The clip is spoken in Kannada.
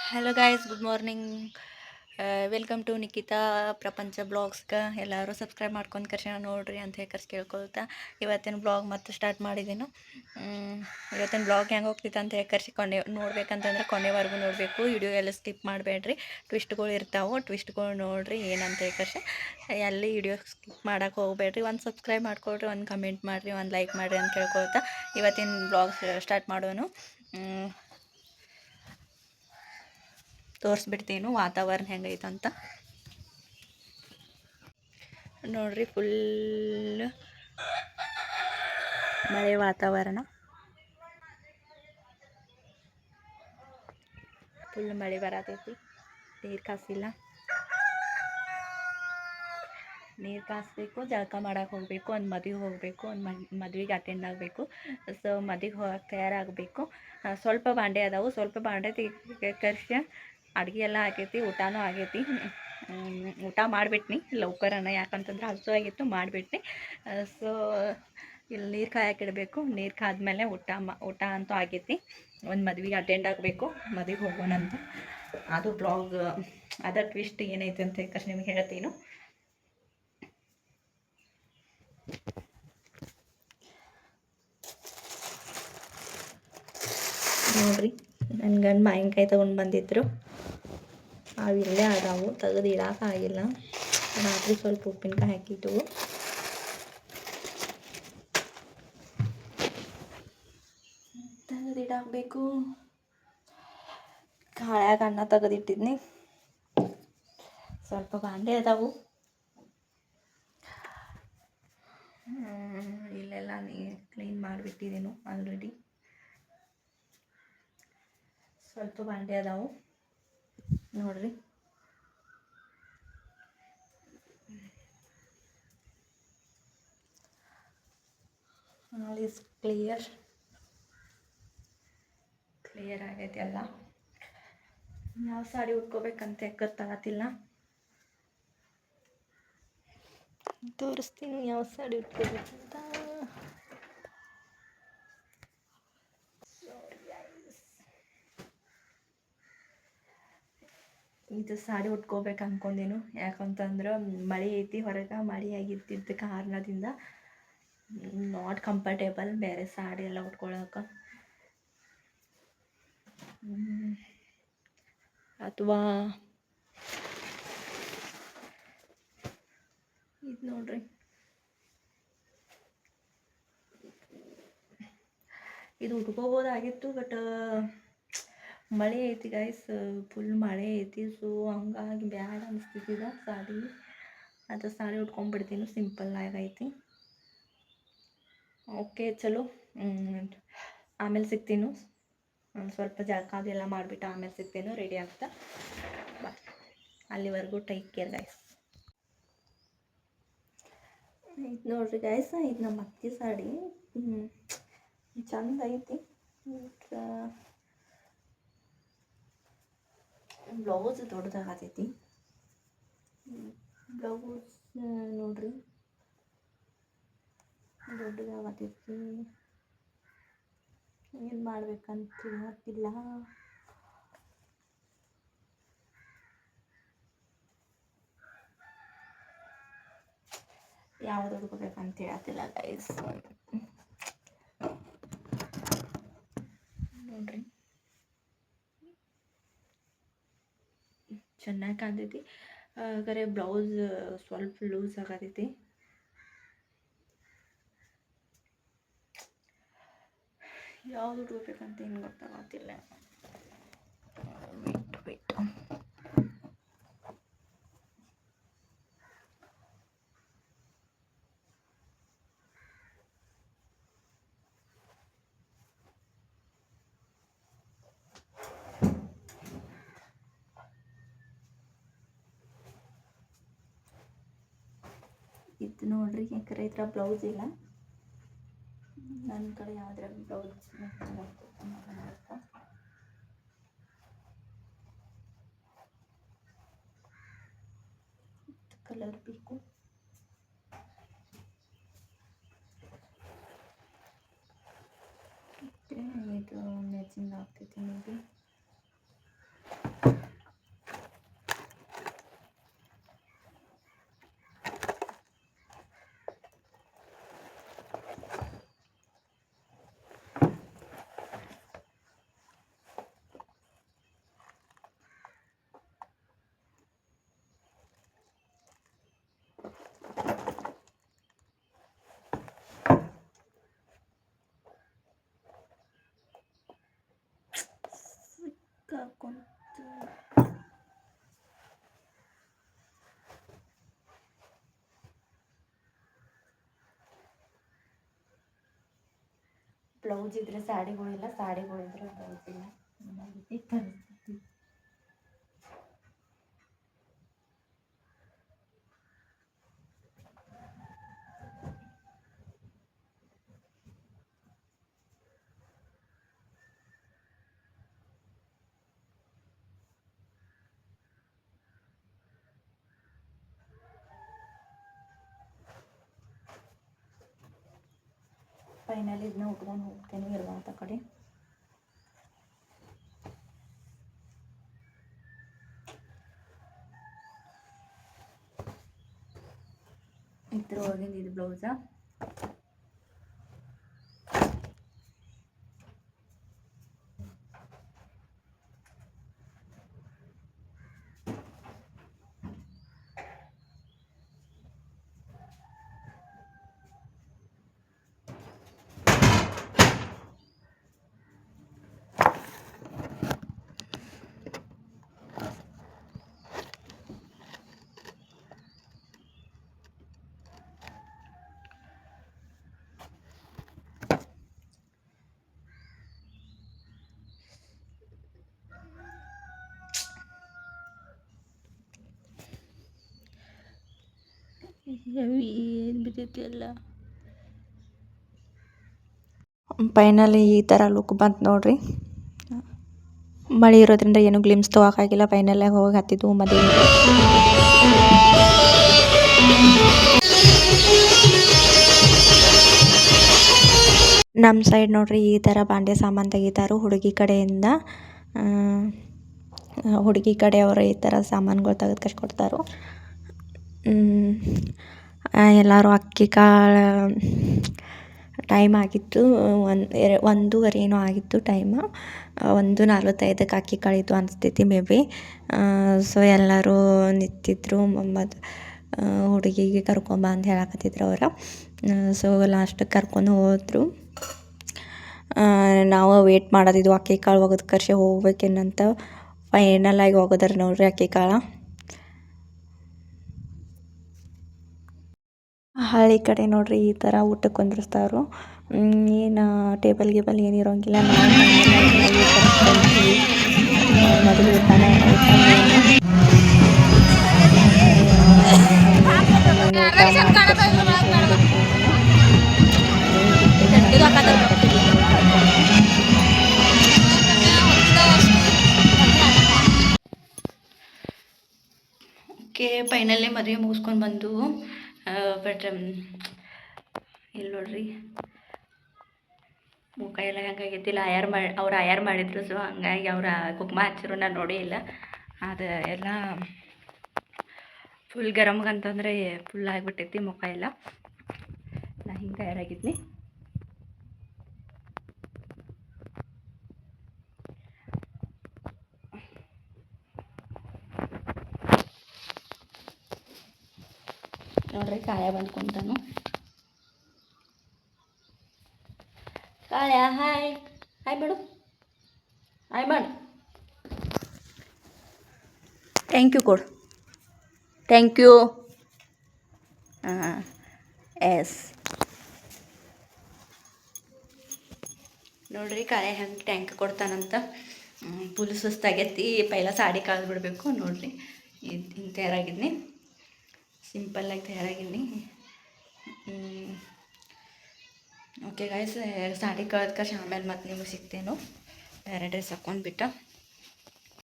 Hello guys, good morning. Welcome to Nikhita Prapancha ಬ್ಲಾಗ್ಸ್ಗೆ ಎಲ್ಲರೂ ಸಬ್ಸ್ಕ್ರೈಬ್ ಮಾಡ್ಕೊಂಡು ನೋಡ್ರಿ ಅಂತ ಹೇಳಿ ಕೇಳ್ಕೊಳ್ತಾ ಇವತ್ತಿನ ಬ್ಲಾಗ್ ಮತ್ತೆ ಸ್ಟಾರ್ಟ್ ಮಾಡಿದ್ದೀನಿ. ಇವತ್ತಿನ ಬ್ಲಾಗ್ ಹೆಂಗೆ ಹೋಗ್ತಿತ್ತು ಅಂತ ಹೇಳಿ ನೋಡ್ಬೇಕಂತಂದ್ರೆ ಕೊನೆವರೆಗೂ ನೋಡಬೇಕು. ವಿಡಿಯೋ ಎಲ್ಲ ಸ್ಕಿಪ್ ಮಾಡಬೇಡ್ರಿ. ಟ್ವಿಸ್ಟ್ಗಳು ಇರ್ತಾವೆ, ಟ್ವಿಸ್ಟ್ಗಳು ನೋಡಿರಿ ಏನಂತ ಹೇಳಿ ಎಲ್ಲಿ ವಿಡಿಯೋ ಸ್ಕಿಪ್ ಮಾಡೋಕೆ ಹೋಗಬೇಡ್ರಿ. ಒಂದು ಸಬ್ಸ್ಕ್ರೈಬ್ ಮಾಡ್ಕೊಳ್ರಿ, ಒಂದು ಕಮೆಂಟ್ ಮಾಡಿರಿ, ಒಂದು ಲೈಕ್ ಮಾಡಿರಿ ಅಂತ ಕೇಳ್ಕೊಳ್ತಾ ಇವತ್ತಿನ ಬ್ಲಾಗ್ ಸ್ಟಾರ್ಟ್ ಮಾಡೋನು. ತೋರಿಸ್ಬಿಡ್ತೀನಿ ವಾತಾವರಣ ಹೆಂಗೈತೆ ಅಂತ ನೋಡ್ರಿ. ಫುಲ್ ಮಳೆ ವಾತಾವರಣ, ಫುಲ್ ಮಳೆ ಬರತೈತಿ. ನೀರು ಕಾಸಿಲ್ಲ, ನೀರು ಕಾಸಬೇಕು, ಜಳಕ ಮಾಡಕ್ಕೆ ಹೋಗಬೇಕು, ಒಂದು ಮದುವೆಗೆ ಹೋಗಬೇಕು, ಒಂದು ಮದುವೆಗೆ ಅಟೆಂಡ್ ಆಗಬೇಕು. ಸೊ ಮದುವೆಗೆ ಹೋಗಕ್ಕೆ ತಯಾರಾಗಬೇಕು. ಸ್ವಲ್ಪ ಬಾಂಡೆ ಅದಾವು, ಸ್ವಲ್ಪ ಬಾಂಡೆ ಕರ್ಸಿ ಅಡುಗೆ ಎಲ್ಲ ಆಗೈತಿ, ಊಟನೂ ಆಗೈತಿ. ಊಟ ಮಾಡಿಬಿಟ್ನಿ ಲೌಕರನ, ಯಾಕಂತಂದ್ರೆ ಹಸು ಆಗಿತ್ತು, ಮಾಡಿಬಿಟ್ನಿ. ಸೊ ಇಲ್ಲಿ ನೀರು ಕಾಯಕ್ಕಿಡಬೇಕು. ನೀರು ಕಾದ್ಮೇಲೆ ಊಟ ಅಂತೂ ಆಗೈತಿ. ಒಂದು ಮದುವೆಗೆ ಅಟೆಂಡ್ ಆಗಬೇಕು, ಮದುವೆಗೆ ಹೋಗೋಣಂತ. ಅದು ಬ್ಲಾಗ್ ಅದರ ಟ್ವಿಸ್ಟ್ ಏನೈತೆ ಅಂತ ನಿಮ್ಗೆ ಹೇಳ್ತೀನಿ. ನೋಡ್ರಿ, ನನ್ನ ಗಂಡು ಮಾವಿನಕಾಯಿ ತೊಗೊಂಡು ಬಂದಿದ್ರು. ಅವು ಇಲ್ಲೇ ಅದಾವು, ತೆಗೆದು ಇಡೋಕ್ಕಾಗಿಲ್ಲ. ರಾತ್ರಿ ಸ್ವಲ್ಪ ಉಪ್ಪಿನಕಾಯಿ ಹಾಕಿಟ್ಟು ತೆಗೆದು ಇಡಾಕಬೇಕು. ಕಾಳ್ಯಾಗ ಅನ್ನ ತೆಗೆದಿಟ್ಟಿದ್ನಿ. ಸ್ವಲ್ಪ ಬಾಂಡೆ ಅದಾವು, ಇಲ್ಲೆಲ್ಲ ಕ್ಲೀನ್ ಮಾಡಿಬಿಟ್ಟಿದ್ದೀನು ಆಲ್ರೆಡಿ. ಸ್ವಲ್ಪ ಬಾಂಡೆ ಅದಾವು ನೋಡ್ರಿ. ಆಲ್ ಈಸ್ ಕ್ಲಿಯರ್ ಆಗೈತಿ ಎಲ್ಲ. ಯಾವ ಸಾಡಿ ಉಟ್ಕೋಬೇಕಂತ ಗೊತ್ತಾಗತ್ತಿಲ್ಲ. ತೋರಿಸ್ತೀನಿ ಯಾವ ಸಾಡಿ ಉಟ್ಕೋಬೇಕಂತ. ಇದು ಸಾಡಿ ಉಟ್ಕೋಬೇಕು ಅನ್ಕೊಂಡೇನು, ಯಾಕಂತಂದ್ರೆ ಮಳೆ ಐತಿ ಹೊರಗೆ. ಮಳೆ ಆಗಿರ್ತಿದ್ದ ಕಾರಣದಿಂದ ನಾಟ್ ಕಂಫರ್ಟೇಬಲ್ ಬೇರೆ ಸಾಡಿ ಎಲ್ಲ ಉಟ್ಕೊಳಕ್ಕೆ. ಅಥವಾ ಇದು ನೋಡ್ರಿ, ಇದು ಉಟ್ಕೋಬೋದಾಗಿತ್ತು. ಬಟ್ ಮಳೆ ಐತಿ ಗೈಸ್, ಫುಲ್ ಮಳೆ ಐತಿ. ಸೊ ಹಂಗಾಗಿ ಬ್ಯಾಡ ಅನಿಸ್ತಿದ್ದ ಸಾಡಿ. ಅದು ಸಾಡಿ ಉಟ್ಕೊಂಡ್ಬಿಡ್ತೀನಿ, ಸಿಂಪಲ್ ಆಗೈತಿ. ಓಕೆ ಚಲೋ, ಆಮೇಲೆ ಸಿಗ್ತೀನಿ. ಸ್ವಲ್ಪ ಜಳಕ ಅದೆಲ್ಲ ಮಾಡಿಬಿಟ್ಟು ಆಮೇಲೆ ಸಿಗ್ತೇನೆ, ರೆಡಿ ಆಗ್ತಾ. ಬಾಯ್. ಅಲ್ಲಿವರೆಗೂ ಟೇಕ್ ಕೇರ್ ಗೈಸ್. ಇದು ನೋಡ್ರಿ ಗೈಸ್, ಇದು ನಮ್ಮ ಅತ್ತಿ ಸಾಡಿ. ಚಂದ ಐತಿ. ಬ್ಲೌಸ್ ದೊಡ್ಡದಾಗತೈತಿ. ಬ್ಲೌಸ್ ನೋಡ್ರಿ ದೊಡ್ಡದಾಗತೈತಿ. ಏನು ಮಾಡ್ಬೇಕಂತ ಗೊತ್ತಿಲ್ಲ. ಯಾವ್ದು ಹುಡ್ಕೋಬೇಕಂತ ಹೇಳ್ತಿಲ್ಲ ಗೈಸ್. ನೋಡ್ರಿ ಚೆನ್ನಾಗಿ ಕಾಣ್ತೈತಿ. ಹಾಗಾದ್ರೆ ಬ್ಲೌಸ್ ಸ್ವಲ್ಪ ಲೂಸ್ ಆಗತೈತಿ. ಯಾವ್ದು ಉಟ್ಕೋಬೇಕಂತ ಏನು ಗೊತ್ತಾಗತ್ತಿಲ್ಲ. ವೇಟ್ ಇದು ನೋಡ್ರಿ, ಯಾಕಂದ್ರೆ ಈ ಥರ ಬ್ಲೌಸ್ ಇಲ್ಲ ನನ್ನ ಕಡೆ. ಯಾವ್ದ್ರ ಬ್ಲೌಸ್ ಕಲರ್ ಬೇಕು. ಇದು ಮ್ಯಾಚಿಂಗ್ ಆಗ್ತೈತಿ ನೋಡಿ. ಹಾಕೊಂಡು ಬ್ಲೌಸ್ ಇದ್ರೆ ಸಾಡಿಗಳಿಲ್ಲ, ಸಾಡಿಗಳಿದ್ರೆ ಬ್ಲೌಸ್ ಇಲ್ಲ. ಈ ಪರಿಸ್ಥಿತಿ. ಫೈನಲ್ ಇದನ್ನ ಉಟ್ಕೊಂಡು ಹೋಗ್ತೇನೆ ಇರುವಂಥ ಕಡೆ. ಇದ್ರೊಳಗಿಂದ ಇದು ಬ್ಲೌಸಾ. ಏನು ಬಿದ್ದೈತಿ ಎಲ್ಲ. ಫೈನಲಿ ಈ ಥರ ಲುಕ್ ಬಂತು ನೋಡ್ರಿ. ಮಳೆ ಇರೋದ್ರಿಂದ ಏನು ಗ್ಲಿಮ್ಸ್ ತೊಗೋಕ್ಕಾಗಿಲ್ಲ. ಫೈನಲಾಗಿ ಹೋಗಿ ಹತ್ತಿದ್ದು ಮದುವೆ. ನಮ್ಮ ಸೈಡ್ ನೋಡ್ರಿ ಈ ಥರ ಬಾಂಡೆ ಸಾಮಾನು ತೆಗಿತಾರೋ ಹುಡುಗಿ ಕಡೆಯಿಂದ. ಹುಡುಗಿ ಕಡೆಯವರು ಈ ಥರ ಸಾಮಾನುಗಳು ತೆಗೆದು ಕಳ್ಸಿಕೊಡ್ತಾರೋ. ಎಲ್ಲರೂ ಅಕ್ಕಿ ಕಾಳು ಟೈಮ್ ಆಗಿತ್ತು. 1:30 ಏನೋ ಆಗಿತ್ತು ಟೈಮ. 1:45ಕ್ಕೆ ಅಕ್ಕಿ ಕಾಳಿತ್ತು ಅನಿಸ್ತೈತಿ ಮೇ ಬಿ. ಸೊ ಎಲ್ಲರೂ ನಿಂತಿದ್ರು. ಹುಡುಗಿಗೆ ಕರ್ಕೊಂಬ ಅಂತ ಹೇಳಕತ್ತಿದ್ರು ಅವ್ರು. ಸೊ ಲಾಸ್ಟಿಗೆ ಕರ್ಕೊಂಡು ಹೋದರು. ನಾವು ವೇಟ್ ಮಾಡೋದಿದ್ದು ಅಕ್ಕಿ ಕಾಳು ಒಗೆದು ಕರ್ಸಿ ಹೋಗ್ಬೇಕೇನಂತ. ಫೈನಲಾಗಿ ಒಗದಾರ ನೋಡ್ರಿ ಅಕ್ಕಿ ಕಾಳು. ಹಳ್ಳಿ ಕಡೆ ನೋಡ್ರಿ ಈ ಥರ ಊಟಕ್ಕೆ ಕುಂದ್ರಿಸ್ತಾರೋ. ಏನು ಟೇಬಲ್ ಗೇಬಲ್ ಏನು ಇರೋಂಗಿಲ್ಲ. ಮೊದಲು ಊಟನೇ ಓಕೆ. ಫೈನಲಿ ಮದುವೆ ಮುಗಿಸ್ಕೊಂಡು ಬಂದು ಬಟ್ ಇಲ್ಲಿ ನೋಡ್ರಿ ಮುಖ ಎಲ್ಲ ಹೆಂಗಾಗೈತಿಲ್ಲ. ಅವ್ರು ಆಯಾರು ಮಾಡಿದ್ರು. ಸೊ ಹಂಗಾಗಿ ಅವ್ರು ಕುಕ್ಮ ಹಚ್ಚಿರು ನಾನು ನೋಡೇ ಇಲ್ಲ. ಅದು ಎಲ್ಲ ಫುಲ್ ಗರಮ್ಗಂತಂದರೆ ಫುಲ್ ಆಗಿಬಿಟ್ಟೈತಿ ಮುಖ ಎಲ್ಲ. ನಾ ಹಿಂಗೆ ತಯಾರಾಗಿದ್ನಿ. ನೋಡ್ರಿ ಕಾಯ ಬಂದು ಕುಂತಾನು. ಕಾಯ ಹಾಯ್ ಹಾಯ್ ಮಾಡು, ಹಾಯ್ ಮಾಡು. ಥ್ಯಾಂಕ್ ಯು ಕೊಡು. Thank you. ಹಾಂ ಎಸ್. ನೋಡ್ರಿ ಕಾಯ ಹೆಂಗೆ ಟ್ಯಾಂಕ್ ಕೊಡ್ತಾನಂತ. ಫುಲ್ ಸುಸ್ತಾಗೈತಿ. ಪೈಲ ಸಾಡಿ ಕಳೆದು ಬಿಡಬೇಕು. ನೋಡ್ರಿ ಹಿಂಗೆ ತಯಾರಾಗಿದ್ನಿ. ಸಿಂಪಲ್ಲಾಗಿ ತಯಾರಾಗಿನಿ. ಓಕೆ ಗಾಯ್ಸ್, ಸಾಡಿ ಕಳೆದ ಕಷ್ಟ ಆಮೇಲೆ ಮತ್ತೆ ನಿಮಗೆ ಸಿಗ್ತೇನೋ ಬೇರೆ ಡ್ರೆಸ್ ಹಾಕ್ಕೊಂಡ್ಬಿಟ್ಟು.